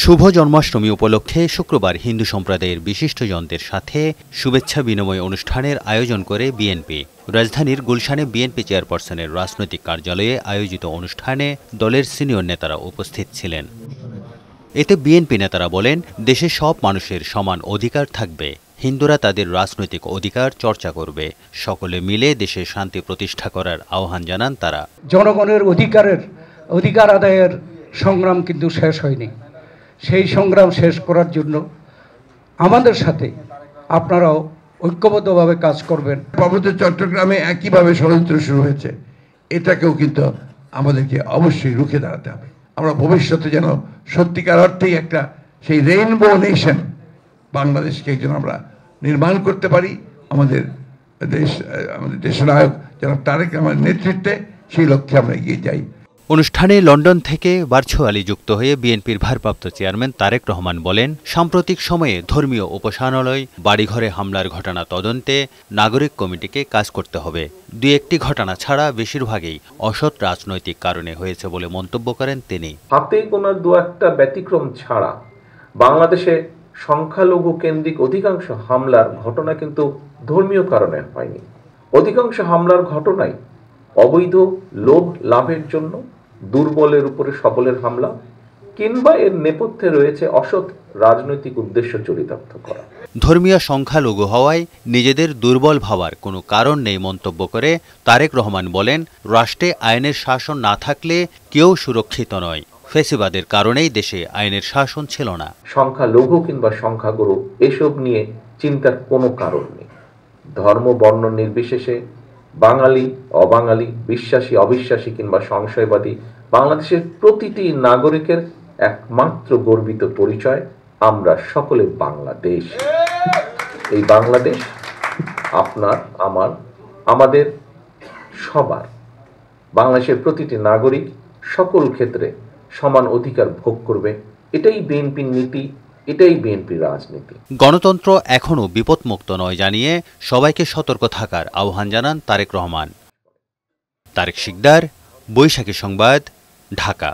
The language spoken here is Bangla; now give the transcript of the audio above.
শুভ জন্মাষ্টমী উপলক্ষে শুক্রবার হিন্দু সম্প্রদায়ের বিশিষ্টজনদের সাথে শুভেচ্ছা বিনিময় অনুষ্ঠানের আয়োজন করে বিএনপি। রাজধানীর গুলশানে বিএনপি চেয়ারপারসনের রাজনৈতিক কার্যালয়ে আয়োজিত অনুষ্ঠানে দলের সিনিয়র নেতারা উপস্থিত ছিলেন। এতে বিএনপি নেতারা বলেন, দেশে সব মানুষের সমান অধিকার থাকবে, হিন্দুরা তাদের রাজনৈতিক অধিকার চর্চা করবে, সকলে মিলে দেশে শান্তি প্রতিষ্ঠা করার আহ্বান জানান তারা। জনগণের অধিকার আদায়ের সংগ্রাম কিন্তু শেষ হয়নি। সেই সংগ্রাম শেষ করার জন্য আমাদের সাথে আপনারাও ঐক্যবদ্ধভাবে কাজ করবেন। পার্বত্য চট্টগ্রামে একইভাবে ষড়যন্ত্র শুরু হয়েছে, এটাকেও কিন্তু আমাদেরকে অবশ্যই রুখে দাঁড়াতে হবে। আমরা ভবিষ্যতে যেন সত্যিকার অর্থেই একটা সেই রেইনবো নেশন বাংলাদেশকে যেন আমরা নির্মাণ করতে পারি। আমাদের দেশনায়ক জনাব তারেক রহমানের নেতৃত্বে সেই লক্ষ্যে আমরা এগিয়ে যাই। অনুষ্ঠানে লন্ডন থেকে ভার্চুয়ালি যুক্ত হয়ে বিএনপির ভারপ্রাপ্ত চেয়ারম্যান তারেক রহমান বলেন, সাম্প্রতিক সময়ে ধর্মীয় উপাসনালয়, বাড়িঘরে হামলার ঘটনা তদন্তে নাগরিক কমিটিকে কাজ করতে হবে। দুই একটি ঘটনা ছাড়া বেশিরভাগই অসৎ রাজনৈতিক কারণে হয়েছে বলে মন্তব্য করেন তিনি। হাতে গোনা দু একটা ব্যতিক্রম ছাড়া বাংলাদেশে সংখ্যালঘু কেন্দ্রিক অধিকাংশ হামলার ঘটনা কিন্তু ধর্মীয় কারণে হয়নি। অধিকাংশ হামলার ঘটনাই অবৈধ লোভ লাভের জন্য, দুর্বলের উপরে সবলের হামলা, কিংবা এর নেপথ্যে রয়েছে অসৎ রাজনৈতিক উদ্দেশ্য চরিতার্থ করা। ধর্মীয় সংখ্যালঘু হওয়ায় নিজেদের দুর্বল ভাবার কোনো কারণ নেই মন্তব্য করে তারেক রহমান বলেন, রাষ্ট্রে আইনের শাসন না থাকলে কেউ সুরক্ষিত নয়। ফ্যাসিবাদের কারণেই দেশে আইনের শাসন ছিল না। সংখ্যালঘু কিংবা সংখ্যাগুরু এসব নিয়ে চিন্তার কোনো কারণ নেই। ধর্ম বর্ণ নির্বিশেষে বাঙালি অবাঙালি, বিশ্বাসী অবিশ্বাসী কিংবা সংশয়বাদী, বাংলাদেশের প্রতিটি নাগরিকের একমাত্র গর্বিত পরিচয়, আমরা সকলে বাংলাদেশ। এই বাংলাদেশ আপনার, আমার, আমাদের সবার। বাংলাদেশের প্রতিটি নাগরিক সকল ক্ষেত্রে সমান অধিকার ভোগ করবে। এটাই বিএনপির নীতি, এটাই বিএনপির রাজনীতি। গণতন্ত্র এখনও বিপদমুক্ত নয় জানিয়ে সবাইকে সতর্ক থাকার আহ্বান জানান তারেক রহমান। তারেক শিকদার, বৈশাখী সংবাদ, ঢাকা।